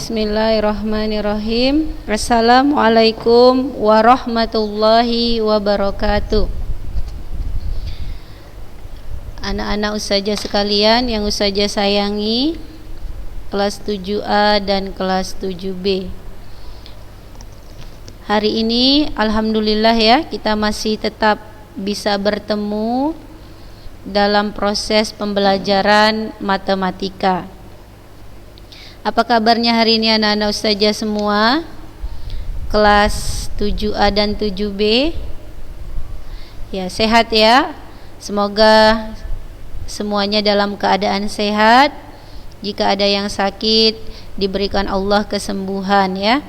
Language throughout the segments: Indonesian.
Bismillahirrahmanirrahim. Assalamualaikum warahmatullahi wabarakatuh. Anak-anak ustazah sekalian yang ustazah sayangi, kelas 7A dan kelas 7B. Hari ini alhamdulillah ya, kita masih tetap bisa bertemu dalam proses pembelajaran matematika. Apa kabarnya hari ini anak-anak ustazah semua? Kelas 7A dan 7B. Ya, sehat ya. Semoga semuanya dalam keadaan sehat. Jika ada yang sakit, diberikan Allah kesembuhan ya.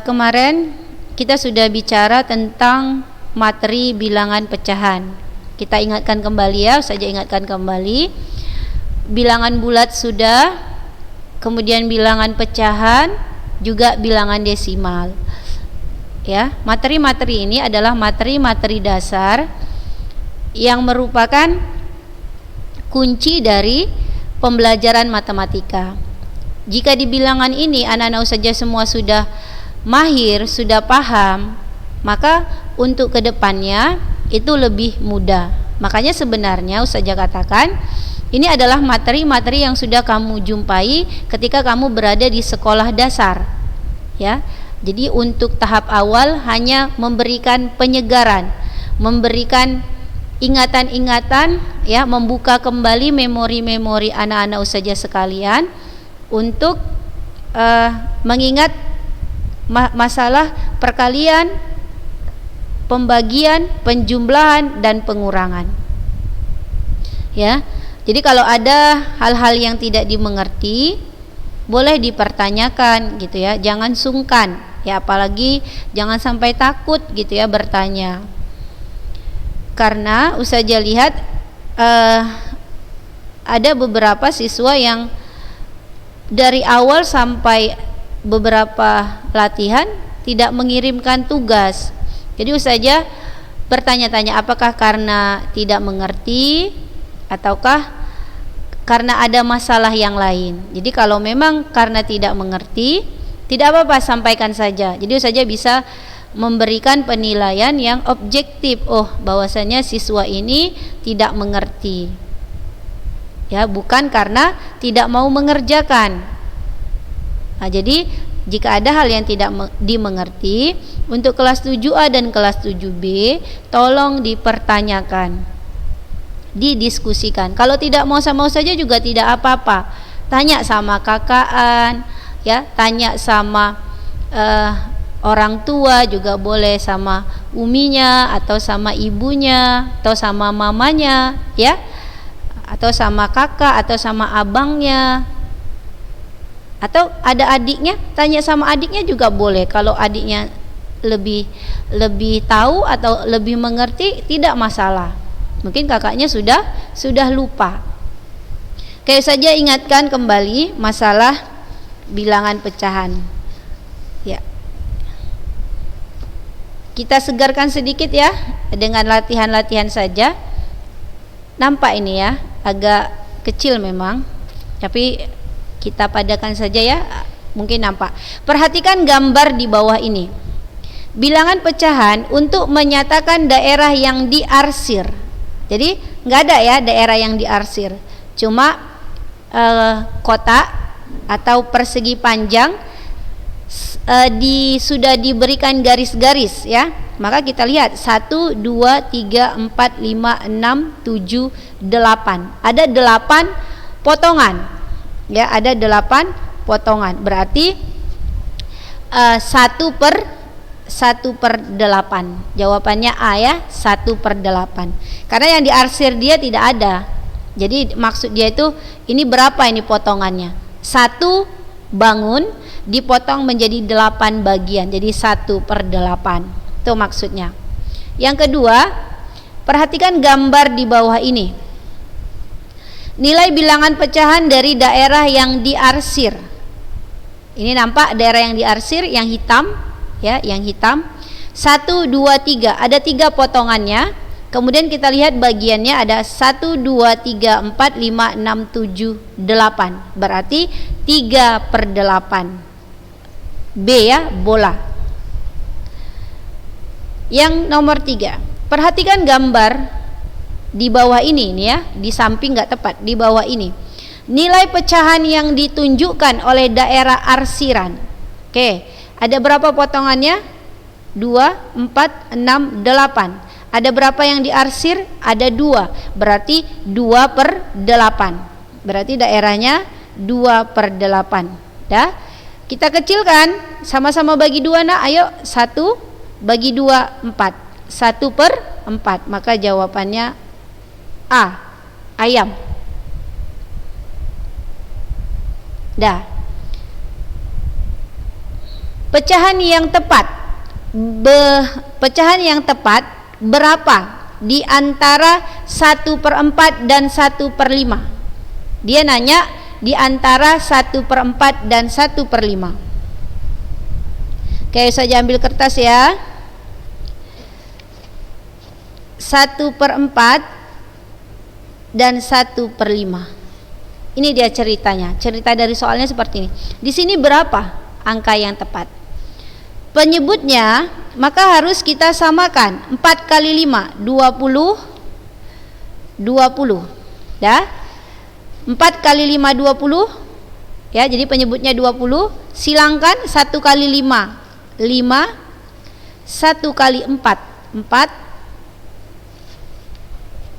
Kemarin kita sudah bicara tentang materi bilangan pecahan. Kita ingatkan kembali ya, saja ingatkan kembali. Bilangan bulat sudah, kemudian bilangan pecahan, juga bilangan desimal. Ya, materi-materi ini adalah materi-materi dasar yang merupakan kunci dari pembelajaran matematika. Jika di bilangan ini anak-anak ustazah semua sudah mahir, sudah paham, maka untuk kedepannya itu lebih mudah. Makanya sebenarnya ustazah katakan ini adalah materi-materi yang sudah kamu jumpai ketika kamu berada di sekolah dasar. Ya. Jadi untuk tahap awal hanya memberikan penyegaran, memberikan ingatan-ingatan ya, membuka kembali memori-memori anak-anak ustazah sekalian untuk mengingat masalah perkalian, pembagian, penjumlahan dan pengurangan. Ya. Jadi kalau ada hal-hal yang tidak dimengerti, boleh dipertanyakan gitu ya, jangan sungkan ya, apalagi jangan sampai takut gitu ya bertanya. Karena ustazah lihat ada beberapa siswa yang dari awal sampai beberapa latihan tidak mengirimkan tugas. Jadi ustazah bertanya-tanya, apakah karena tidak mengerti ataukah karena ada masalah yang lain. Jadi kalau memang karena tidak mengerti, tidak apa-apa, sampaikan saja. Jadi ustazah bisa memberikan penilaian yang objektif. Oh, bahwasanya siswa ini tidak mengerti. Ya, bukan karena tidak mau mengerjakan. Nah, jadi jika ada hal yang tidak dimengerti untuk kelas 7A dan kelas 7B, tolong dipertanyakan, didiskusikan. Kalau tidak mau sama saja juga tidak apa-apa. Tanya sama kakaan, ya, tanya sama orang tua juga boleh, sama uminya atau sama ibunya atau sama mamanya, ya, atau sama kakak atau sama abangnya. Atau ada adiknya, tanya sama adiknya juga boleh. Kalau adiknya lebih tahu atau lebih mengerti, tidak masalah. Mungkin kakaknya sudah lupa. Kayak saja ingatkan kembali masalah bilangan pecahan. Ya. Kita segarkan sedikit ya dengan latihan-latihan saja. Nampak ini ya, agak kecil memang, tapi kita padakan saja ya, mungkin nampak. Perhatikan gambar di bawah ini. Bilangan pecahan untuk menyatakan daerah yang diarsir. Jadi nggak ada ya daerah yang diarsir, cuma kotak atau persegi panjang sudah diberikan garis-garis ya. Maka kita lihat 1, 2, 3, 4, 5, 6, 7, 8. Ada 8 potongan ya, ada 8 potongan. Berarti 1/8. Jawabannya A ya, 1/8. Karena yang diarsir dia tidak ada. Jadi maksud dia itu, ini berapa ini potongannya? 1 bangun dipotong menjadi 8 bagian. Jadi 1/8. Itu maksudnya. Yang kedua, perhatikan gambar di bawah ini. Nilai bilangan pecahan dari daerah yang diarsir. Ini nampak daerah yang diarsir yang hitam ya, yang hitam. 1, 2, 3. Ada 3 potongannya. Kemudian kita lihat bagiannya ada 1, 2, 3, 4, 5, 6, 7, 8. Berarti 3/8. B ya, bola. Yang nomor 3, perhatikan gambar di bawah ini nih ya, di samping nggak tepat, di bawah ini. Nilai pecahan yang ditunjukkan oleh daerah arsiran. Oke, ada berapa potongannya? 2, 4, 6, 8. Ada berapa yang diarsir? Ada 2. Berarti 2/8. Berarti daerahnya 2/8. Dah. Kita kecilkan, sama-sama bagi 2 nak. Ayo, 1 bagi 2, 4. 1/4. Maka jawabannya A, ayam. Dah. Pecahan yang tepat. Pecahan yang tepat berapa di antara 1/4 dan 1/5? Dia nanya di antara 1/4 dan 1/5. Oke, saya ambil kertas ya. 1/4 dan 1/5. Ini dia ceritanya. Cerita dari soalnya seperti ini. Di sini berapa angka yang tepat? Penyebutnya maka harus kita samakan. 4 kali 5 20. Ya. 4 kali 5 20. Ya, jadi penyebutnya 20. Silangkan 1 kali 5 5. 1 kali 4 4.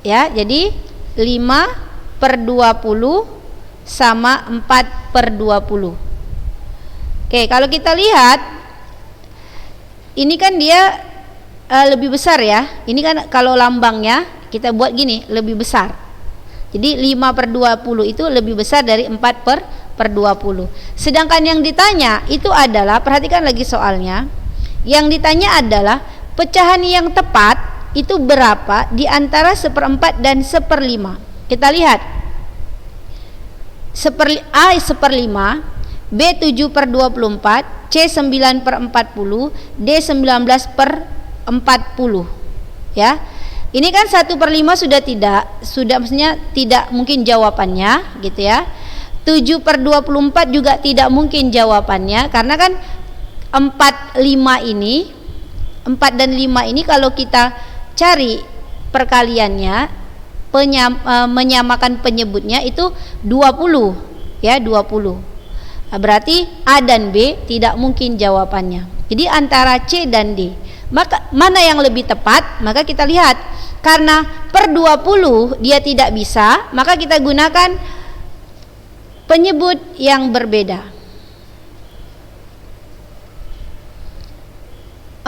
Ya, jadi 5/20 sama 4/20. Oke, kalau kita lihat ini kan dia lebih besar ya. Ini kan kalau lambangnya kita buat gini, lebih besar. Jadi 5/20 itu lebih besar dari 4/20. Sedangkan yang ditanya itu adalah, perhatikan lagi soalnya. Yang ditanya adalah pecahan yang tepat itu berapa di antara 1/4 dan 1/5. Kita lihat. A 1/5, B 7/24, C 9/40, D 19/40. Ya. Ini kan 1/5 sudah maksudnya tidak mungkin jawabannya gitu ya. 7/24 juga tidak mungkin jawabannya, karena kan 4 dan 5 ini kalau kita cari perkaliannya, menyamakan penyebutnya itu 20 ya, 20. Berarti A dan B tidak mungkin jawabannya. Jadi antara C dan D, maka mana yang lebih tepat? Maka kita lihat, karena per 20 dia tidak bisa, maka kita gunakan penyebut yang berbeda.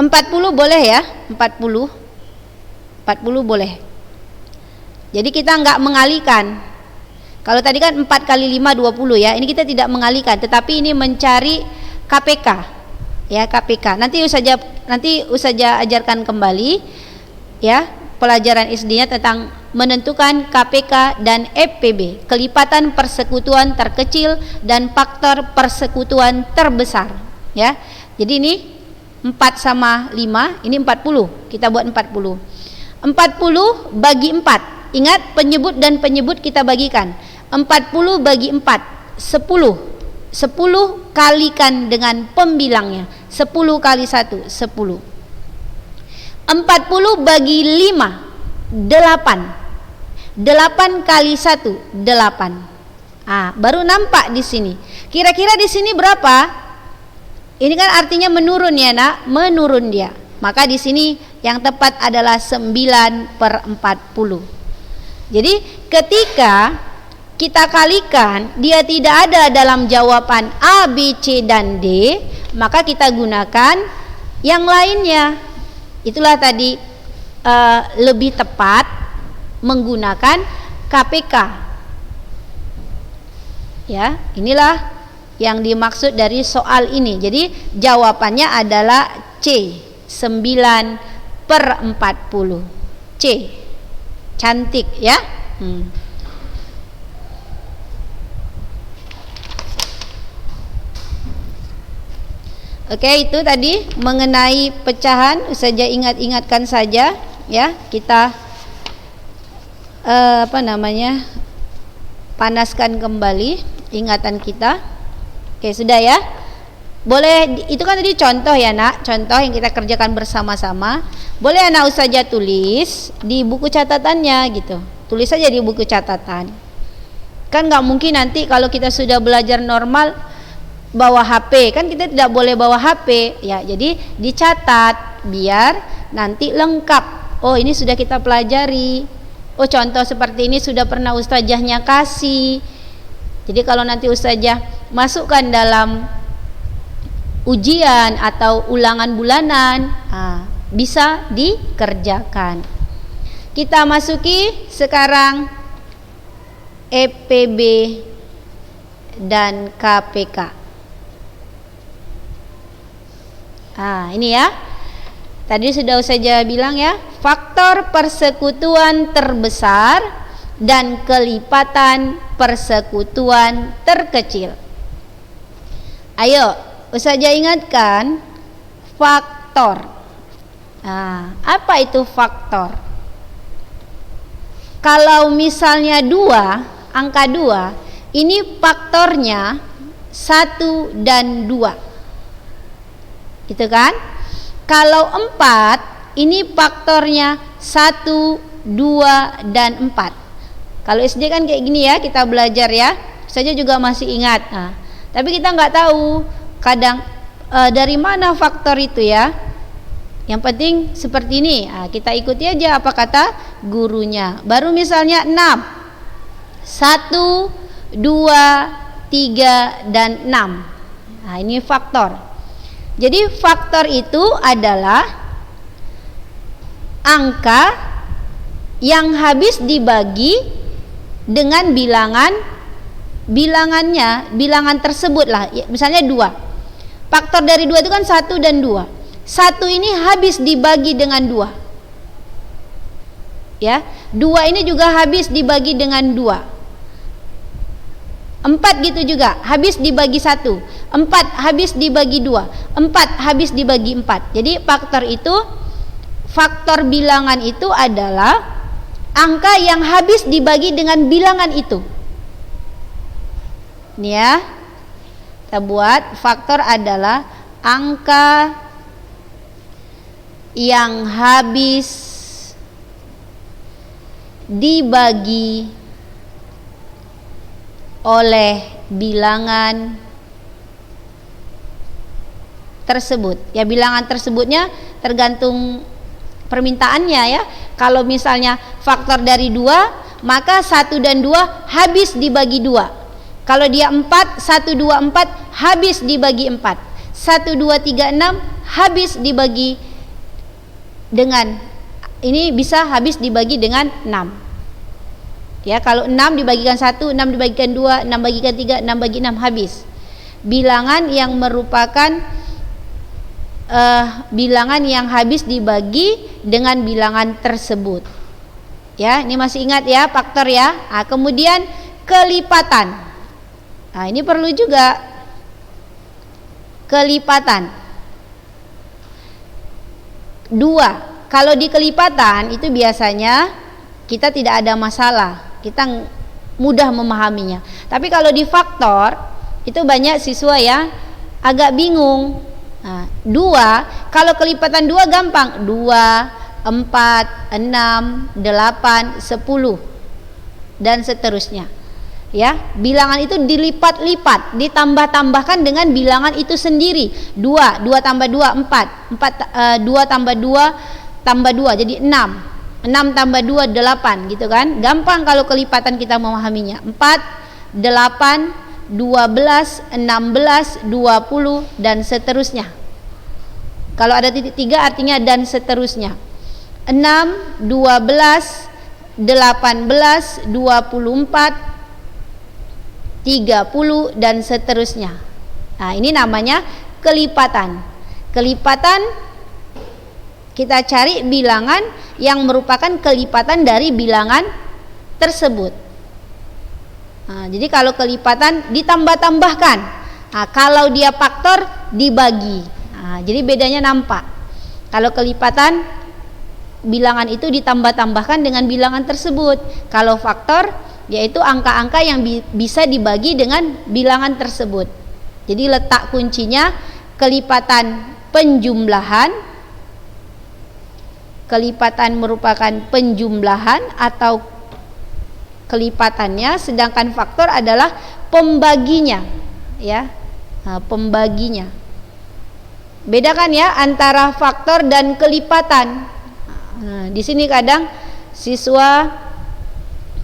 40 boleh ya, 40 boleh. Jadi kita enggak mengalihkan. Kalau tadi kan 4 kali 5 20 ya, ini kita tidak mengalihkan, tetapi ini mencari KPK ya, KPK. Nanti Ustazah ajarkan kembali ya pelajaran SD-nya tentang menentukan KPK dan FPB, kelipatan persekutuan terkecil dan faktor persekutuan terbesar ya. Jadi ini 4 sama 5, ini 40. Kita buat 40. 40 bagi 4. Ingat, penyebut dan penyebut kita bagikan. 40 bagi 4 10. 10 kalikan dengan pembilangnya. 10 kali 1 10. 40 bagi 5 8. 8 kali 1 8. Baru nampak di sini. Kira-kira di sini berapa? Ini kan artinya menurun ya nak, menurun dia. Maka di sini yang tepat adalah 9/40. Jadi ketika kita kalikan dia tidak ada dalam jawaban A, B, C, dan D, maka kita gunakan yang lainnya. Itulah tadi lebih tepat menggunakan KPK. Ya, inilah yang dimaksud dari soal ini. Jadi jawabannya adalah C, 9/40. C. Cantik ya. Oke, itu tadi mengenai pecahan. Saja ingat-ingatkan saja ya. Kita panaskan kembali ingatan kita. Oke, sudah ya. Boleh, itu kan tadi contoh ya nak, contoh yang kita kerjakan bersama-sama. Boleh anak ustazah tulis di buku catatannya gitu. Tulis saja di buku catatan. Kan nggak mungkin nanti kalau kita sudah belajar normal bawa HP, kan kita tidak boleh bawa HP ya. Jadi dicatat biar nanti lengkap. Oh, ini sudah kita pelajari. Oh, contoh seperti ini sudah pernah ustazahnya kasih. Jadi kalau nanti ustazah masukkan dalam ujian atau ulangan bulanan, bisa dikerjakan. Kita masuki sekarang EPB dan KPK. Ini ya. Tadi sudah saya bilang ya, faktor persekutuan terbesar dan kelipatan persekutuan terkecil. Ayo, Ustazah ingatkan faktor. Apa itu faktor? Kalau misalnya 2, angka 2, ini faktornya 1 dan 2. Gitu kan? Kalau 4, ini faktornya 1, 2, dan 4. Kalau SD kan kayak gini ya, kita belajar ya. Saya juga masih ingat. Tapi kita nggak tahu kadang dari mana faktor itu ya. Yang penting seperti ini. Kita ikuti aja apa kata gurunya. Baru misalnya 6. 1, 2, 3, dan 6. Ini faktor. Jadi faktor itu adalah angka yang habis dibagi dengan bilangan tersebut lah. Misalnya 2. Faktor dari 2 itu kan 1 dan 2. 1 ini habis dibagi dengan 2. Ya, 2 ini juga habis dibagi dengan 2. 4 gitu juga, habis dibagi 1. 4 habis dibagi 2. 4 habis dibagi 4. Jadi faktor bilangan itu adalah angka yang habis dibagi dengan bilangan itu. Ini ya, kita buat faktor adalah angka yang habis dibagi oleh bilangan tersebut. Ya, bilangan tersebutnya tergantung permintaannya ya. Kalau misalnya faktor dari 2, maka 1 dan 2 habis dibagi 2. Kalau dia 4, 1, 2, 4 habis dibagi 4. 1, 2, 3, 6 habis dibagi dengan, ini bisa habis dibagi dengan 6. Ya, kalau 6 dibagikan 1, 6 dibagikan 2, 6 bagikan 3, 6 bagi 6 habis. Bilangan yang merupakan bilangan yang habis dibagi dengan bilangan tersebut. Ya, ini masih ingat ya faktor ya. Kemudian kelipatan. Ini perlu juga kelipatan. 2. Kalau di kelipatan itu biasanya kita tidak ada masalah. Kita mudah memahaminya. Tapi kalau di faktor itu banyak siswa yang agak bingung. 2, kalau kelipatan 2 gampang. 2, 4, 6, 8, 10 dan seterusnya. Ya, bilangan itu dilipat-lipat, ditambah-tambahkan dengan bilangan itu sendiri. 2 tambah 2 4, 2 tambah 2 tambah 2 jadi 6. 6 tambah 2 8 gitu kan. Gampang kalau kelipatan kita memahaminya. 4, 8, 12, 16, 20 dan seterusnya. Kalau ada titik 3 artinya dan seterusnya. 6, 12, 18, 24, 30 dan seterusnya. Ini namanya kelipatan. Kelipatan kita cari bilangan yang merupakan kelipatan dari bilangan tersebut. Jadi kalau kelipatan ditambah-tambahkan. Kalau dia faktor dibagi. Jadi bedanya nampak. Kalau kelipatan bilangan itu ditambah-tambahkan dengan bilangan tersebut. Kalau faktor yaitu angka-angka yang bisa dibagi dengan bilangan tersebut. Jadi letak kuncinya kelipatan penjumlahan. Kelipatan merupakan penjumlahan atau kelipatannya, sedangkan faktor adalah pembaginya, ya. Nah, pembaginya. Bedakan ya antara faktor dan kelipatan. Nah, di sini kadang siswa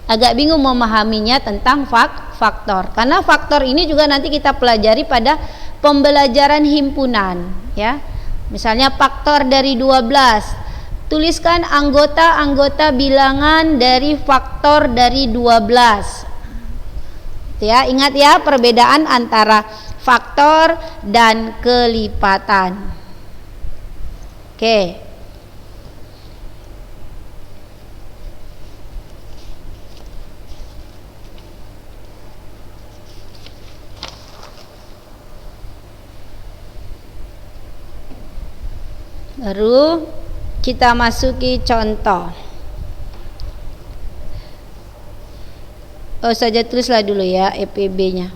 agak bingung memahaminya tentang faktor. Karena faktor ini juga nanti kita pelajari pada pembelajaran himpunan, ya. Misalnya faktor dari 12. Tuliskan anggota-anggota bilangan dari faktor dari 12. Ya, ingat ya perbedaan antara faktor dan kelipatan. Oke. Baru kita masuki contoh. Saja tulislah dulu ya FPB-nya.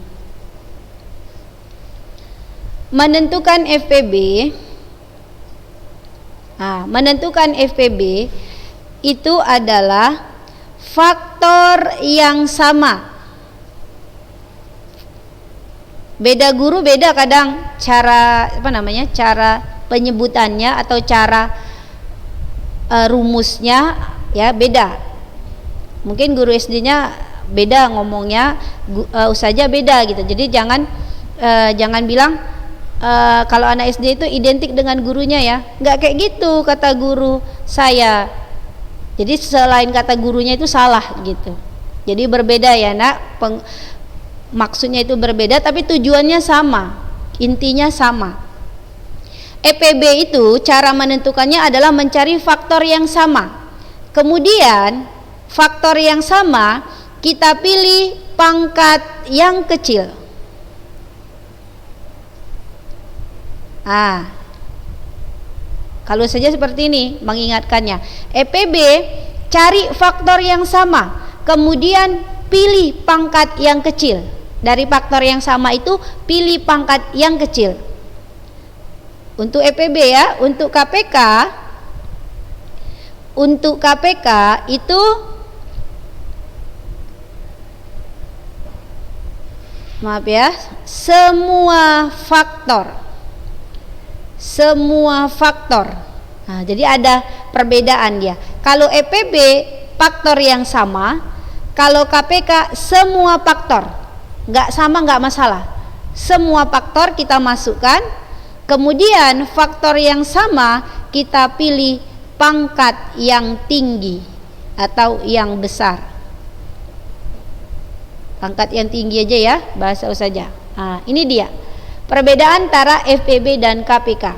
Menentukan FPB. Nah, menentukan FPB itu adalah faktor yang sama. Beda guru beda kadang cara cara penyebutannya atau cara rumusnya ya beda. Mungkin guru SD-nya beda ngomongnya, saja beda gitu. Jadi jangan bilang kalau anak SD itu identik dengan gurunya ya. Nggak kayak gitu kata guru saya. Jadi selain kata gurunya itu salah gitu. Jadi berbeda ya nak. Maksudnya itu berbeda tapi tujuannya sama. Intinya sama. EPB itu cara menentukannya adalah mencari faktor yang sama. Kemudian faktor yang sama kita pilih pangkat yang kecil. Kalau saja seperti ini mengingatkannya. EPB cari faktor yang sama, kemudian pilih pangkat yang kecil. Dari faktor yang sama itu pilih pangkat yang kecil. Untuk EPB ya, untuk KPK itu maaf ya, semua faktor. Nah, jadi ada perbedaan dia. Kalau EPB faktor yang sama, kalau KPK semua faktor. Nggak sama nggak masalah. Semua faktor kita masukkan, kemudian faktor yang sama kita pilih pangkat yang tinggi atau yang besar. Pangkat yang tinggi aja ya, bahasa saja. Nah, ini dia perbedaan antara FPB dan KPK.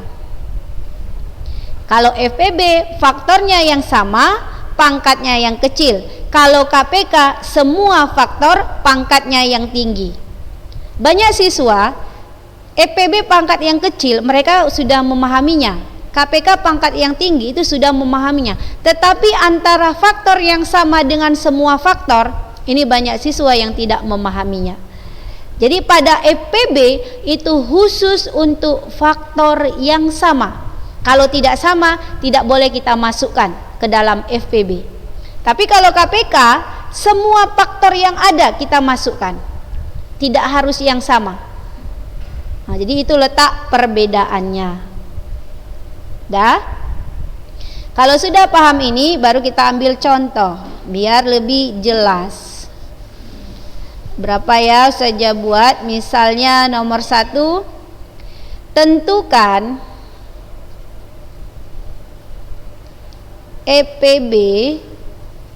Kalau FPB faktornya yang sama, pangkatnya yang kecil. Kalau KPK semua faktor, pangkatnya yang tinggi. Banyak siswa FPB pangkat yang kecil mereka sudah memahaminya. KPK pangkat yang tinggi itu sudah memahaminya. Tetapi antara faktor yang sama dengan semua faktor, ini banyak siswa yang tidak memahaminya. Jadi pada FPB itu khusus untuk faktor yang sama. Kalau tidak sama, tidak boleh kita masukkan ke dalam FPB. Tapi kalau KPK, semua faktor yang ada kita masukkan. Tidak harus yang sama. Nah, jadi itu letak perbedaannya. Dah? Kalau sudah paham ini, baru kita ambil contoh biar lebih jelas. Berapa ya saja buat? Misalnya nomor 1, tentukan EPB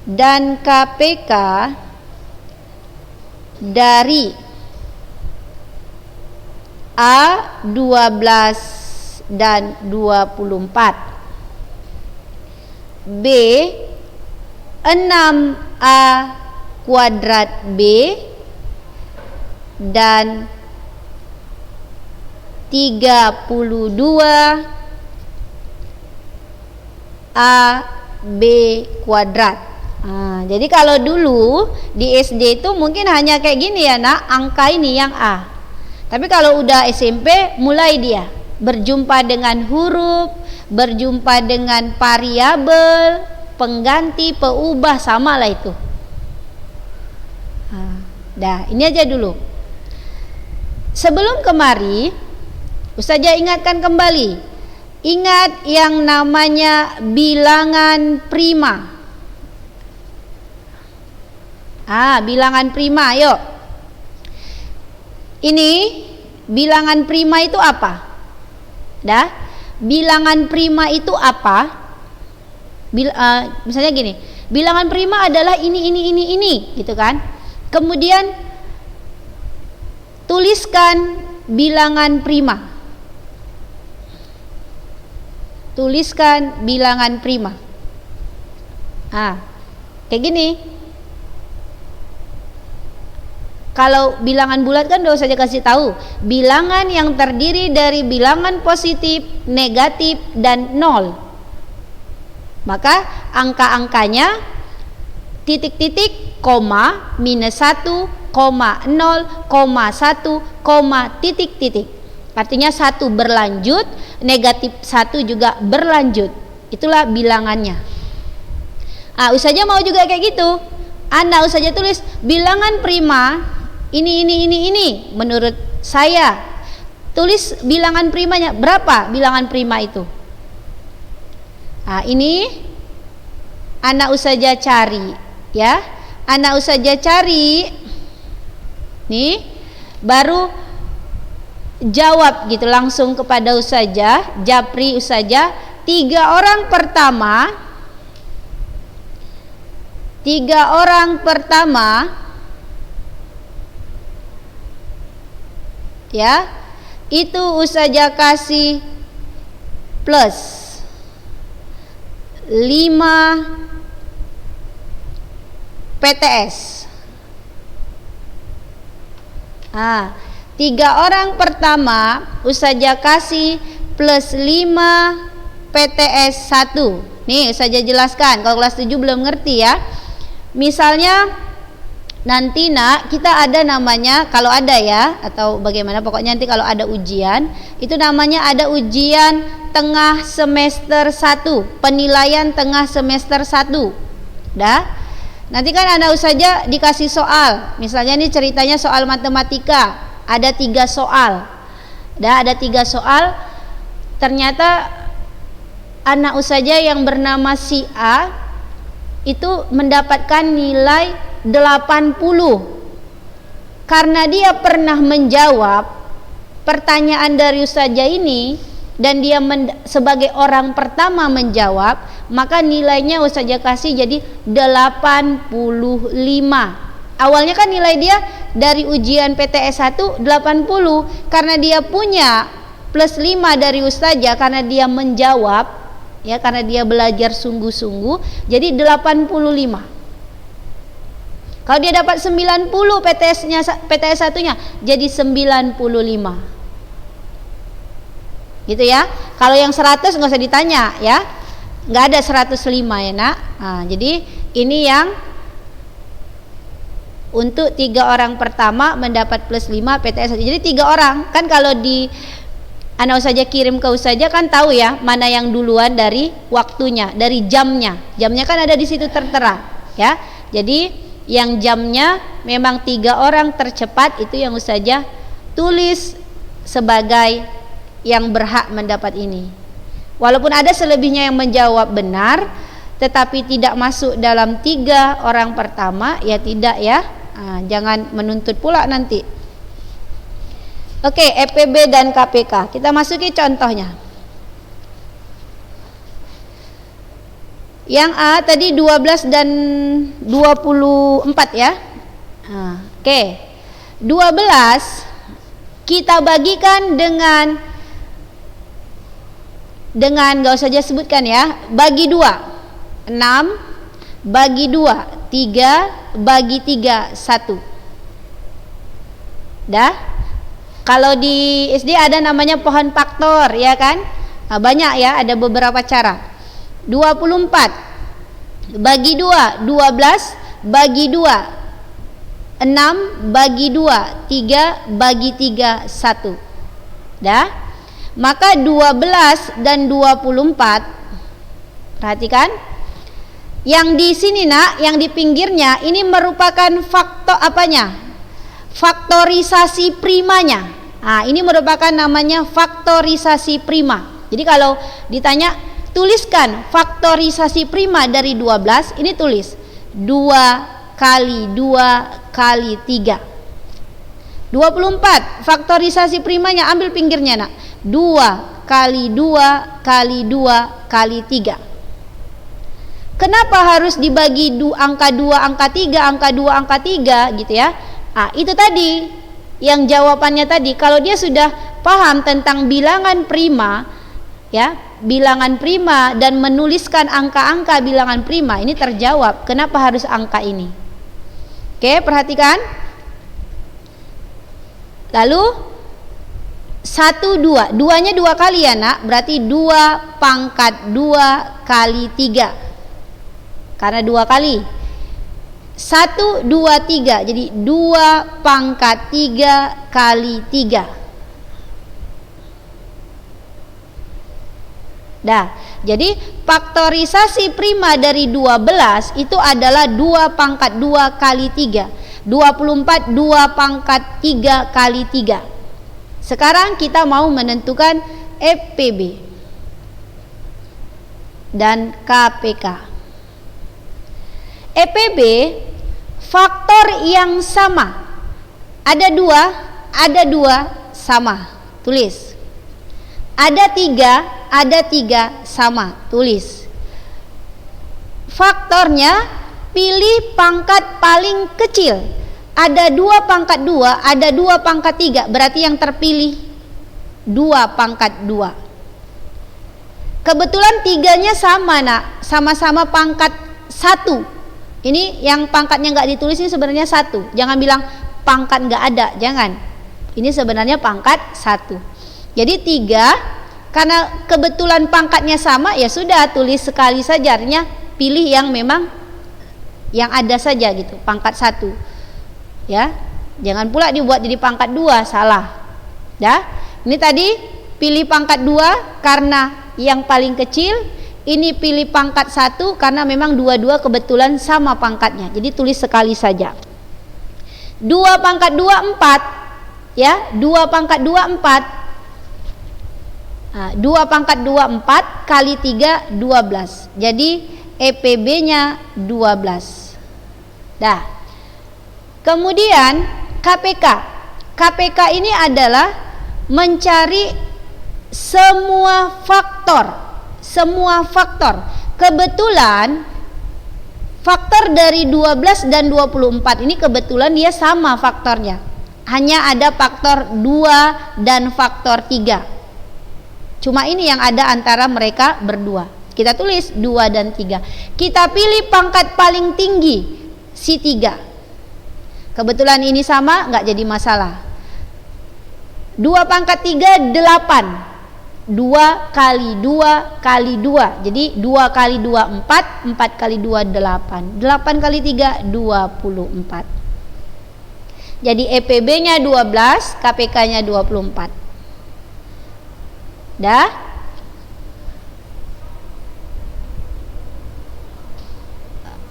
dan KPK dari A12 dan 24, B 6A kuadrat B dan 32 A B kuadrat. Jadi kalau dulu di SD itu mungkin hanya kayak gini ya nak, angka ini yang A. Tapi kalau udah SMP mulai dia berjumpa dengan huruf, berjumpa dengan variabel, pengganti, peubah, sama lah itu. Dah, ini aja dulu. Sebelum kemari, Ustazah ingatkan kembali. Ingat yang namanya bilangan prima. Bilangan prima, yuk. Ini bilangan prima itu apa? Dah, bilangan prima itu apa? Misalnya gini, bilangan prima adalah ini, gitu kan? Kemudian tuliskan bilangan prima. Tuliskan bilangan prima. Kayak gini. Kalau bilangan bulat kan udah saja kasih tahu, bilangan yang terdiri dari bilangan positif, negatif, dan nol. Maka angka-angkanya titik-titik, koma, minus 1, koma, 0, koma, 1, koma, titik-titik. Artinya 1 berlanjut, negatif 1 juga berlanjut. Itulah bilangannya. Ustazah mau juga kayak gitu. Ustazah tulis bilangan prima ini menurut saya. Tulis bilangan primanya, berapa bilangan prima itu? Ini Ustazah cari ya. Ustazah cari nih, baru jawab gitu langsung kepada Ustazah, japri Ustazah. 3 orang pertama ya, itu Ustazah kasih plus 5 PTS. 3 orang pertama Ustazah kasih plus 5 PTS 1. Nih Ustazah jelaskan, kalau kelas 7 belum ngerti ya. Misalnya nanti nak, kita ada namanya, kalau ada ya, atau bagaimana, pokoknya nanti kalau ada ujian, itu namanya ada ujian tengah semester 1, penilaian tengah semester 1. Dah, nanti kan anak Ustazah dikasih soal, misalnya ini ceritanya soal matematika, ada 3 soal. Dah, ada 3 soal, ternyata anak Ustazah yang bernama si A itu mendapatkan nilai 80 karena dia pernah menjawab pertanyaan dari Ustazah ini, dan dia sebagai orang pertama menjawab, maka nilainya Ustazah kasih jadi 85. Awalnya kan nilai dia dari ujian PTS 1 80, karena dia punya plus 5 dari Ustazah karena dia menjawab ya, karena dia belajar sungguh-sungguh, jadi 85. Kalau dia dapat 90 PTS 1-nya jadi 95. Gitu ya. Kalau yang 100 nggak usah ditanya ya. Nggak ada 105 ya nak. Jadi ini yang untuk 3 orang pertama mendapat plus 5 PTS 1. Jadi 3 orang. Kan kalau di anak Ustazah kirim ke Ustazah kan tahu ya mana yang duluan dari waktunya, dari jamnya. Jamnya kan ada di situ tertera ya. Jadi yang jamnya memang 3 orang tercepat itu yang Ustazah tulis sebagai yang berhak mendapat ini. Walaupun ada selebihnya yang menjawab benar, tetapi tidak masuk dalam 3 orang pertama, ya tidak ya. Jangan menuntut pula nanti. Oke, EPB dan KPK. Kita masuki contohnya. Yang A tadi 12 dan 24 ya. Oke. 12 kita bagikan dengan enggak usah aja sebutkan ya, bagi 2. 6 bagi 2, 3 bagi 3, 1. Dah? Kalau di SD ada namanya pohon faktor ya kan? Banyak ya, ada beberapa cara. 24 bagi 2, 12 bagi 2, 6 bagi 2, 3 bagi 3, 1. Dah? Maka 12 dan 24, perhatikan. Yang di sini nak, yang di pinggirnya ini merupakan faktor apanya? Faktorisasi primanya. Nah, ini merupakan namanya faktorisasi prima. Jadi kalau ditanya tuliskan faktorisasi prima dari 12, ini tulis 2 kali 2 kali 3. 24 faktorisasi primanya, ambil pinggirnya nak, 2 kali 2 kali 2 kali 3. Kenapa harus dibagi angka 2 angka 3 angka 2 angka 3 gitu ya? Itu tadi yang jawabannya tadi. Kalau dia sudah paham tentang bilangan prima ya, bilangan prima dan menuliskan angka-angka bilangan prima, ini terjawab kenapa harus angka ini. Oke, perhatikan. Lalu 1, 2, 2-nya 2 kali ya nak, berarti 2 pangkat 2 kali 3 karena 2 kali. 1, 2, 3, jadi 2 pangkat 3 kali 3. Dah, jadi faktorisasi prima dari 12 itu adalah 2 pangkat 2 kali 3. 24 2 pangkat 3 kali 3. Sekarang kita mau menentukan FPB dan KPK. EPB faktor yang sama, ada 2 sama, tulis. Ada 3 sama, tulis. Faktornya pilih pangkat paling kecil. Ada 2 pangkat 2, ada 2 pangkat 3, berarti yang terpilih 2 pangkat 2. Kebetulan 3-nya sama nak, sama-sama pangkat 1. Ini yang pangkatnya nggak ditulis ini sebenarnya 1. Jangan bilang pangkat nggak ada, jangan. Ini sebenarnya pangkat 1. Jadi 3, karena kebetulan pangkatnya sama, ya sudah tulis sekali saja. Artinya pilih yang memang yang ada saja gitu, pangkat 1. Ya, jangan pula dibuat jadi pangkat 2, salah. Ya, ini tadi pilih pangkat 2 karena yang paling kecil. Ini pilih pangkat 1 karena memang dua-dua kebetulan sama pangkatnya. Jadi tulis sekali saja. 2 pangkat 2 4 ya, 2 pangkat 2 4. 2 pangkat 2 4 kali 3 12. Jadi EPB-nya 12. Dah. Kemudian KPK. KPK ini adalah mencari semua faktor. Kebetulan faktor dari 12 dan 24 ini kebetulan dia sama faktornya, hanya ada faktor 2 dan faktor 3. Cuma ini yang ada antara mereka berdua. Kita tulis 2 dan 3. Kita pilih pangkat paling tinggi, si 3. Kebetulan ini sama, nggak jadi masalah. 2 pangkat 3 8. 2 kali 2 kali 2. Jadi 2 kali 2 4, 4 kali 2 8. 8 kali 3 24. Jadi EPB-nya 12, KPK-nya 24. Dah?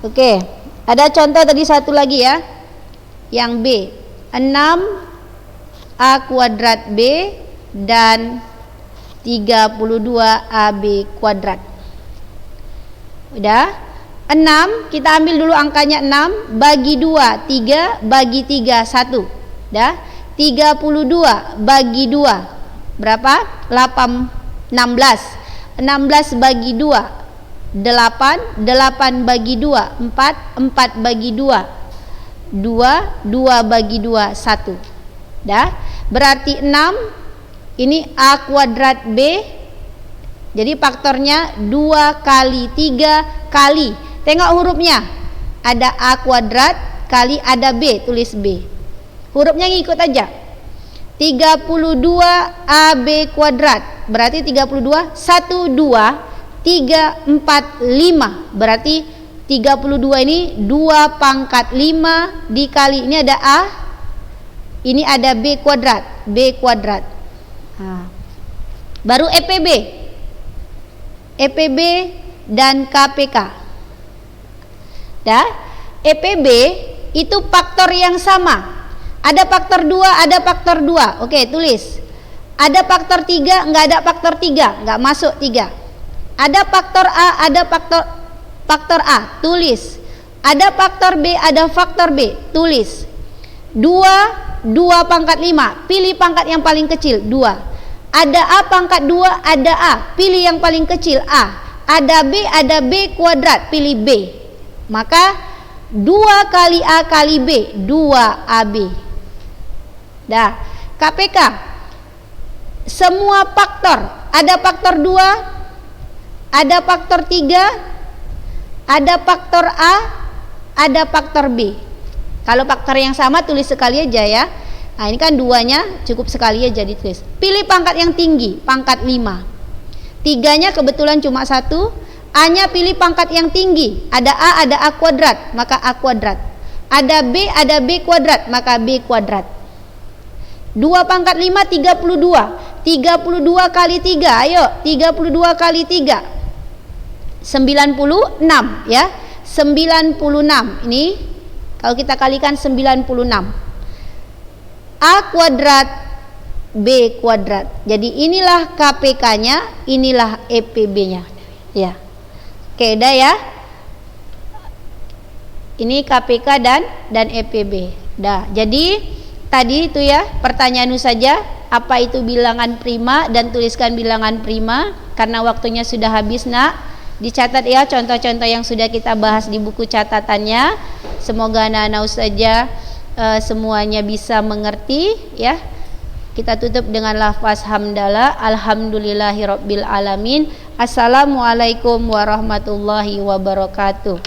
Oke, ada contoh tadi satu lagi ya. Yang B, 6A kuadrat B dan 32 AB kuadrat. Udah? 6, kita ambil dulu angkanya 6 bagi 2, 3 bagi 3, 1. Dah? 32 bagi 2 berapa? 16 bagi 2 8 bagi 2 4 bagi 2 2 bagi 2 1. Dah? Berarti 6 ini A kuadrat B. Jadi faktornya 2 kali 3 kali. Tengok hurufnya. Ada A kuadrat kali ada B, tulis B. Hurufnya ngikut aja. 32 AB kuadrat. Berarti 32 1 2 3 4 5. Berarti 32 ini 2 pangkat 5 dikali, ini ada A, ini ada B kuadrat, baru EPB dan KPK. EPB itu faktor yang sama, ada faktor 2, ada faktor 2. Oke, tulis. Ada faktor 3, enggak ada faktor 3, enggak masuk 3. Ada faktor A, ada faktor A, tulis. Ada faktor B, ada faktor B, tulis. 2 pangkat 5, pilih pangkat yang paling kecil, 2. Ada A pangkat 2, ada A, pilih yang paling kecil, A. Ada B kuadrat, pilih B. Maka 2 kali A kali B, 2AB. KPK, semua faktor, ada faktor 2, ada faktor 3, ada faktor A, ada faktor B. Kalau faktor yang sama tulis sekali aja ya. Nah, ini kan 2-nya cukup sekali aja ditulis. Pilih pangkat yang tinggi, pangkat 5. 3-nya kebetulan cuma 1. A-nya pilih pangkat yang tinggi. Ada A kuadrat, maka A kuadrat. Ada B kuadrat, maka B kuadrat. 2 pangkat 5 32. 32 kali 3, ayo 32 kali 3 96 ya. 96 ini kalau kita kalikan 96. A kuadrat B kuadrat. Jadi inilah KPK-nya, inilah EPB-nya. Ya. Oke, dah ya. Ini KPK dan EPB. Dah. Jadi tadi itu ya pertanyaan saja, apa itu bilangan prima, dan tuliskan bilangan prima karena waktunya sudah habis, Nak. Dicatat ya contoh-contoh yang sudah kita bahas di buku catatannya. Semoga anak-anak ustazah semuanya bisa mengerti ya. Kita tutup dengan lafaz hamdalah, alhamdulillahirabbil alamin. Assalamualaikum warahmatullahi wabarakatuh.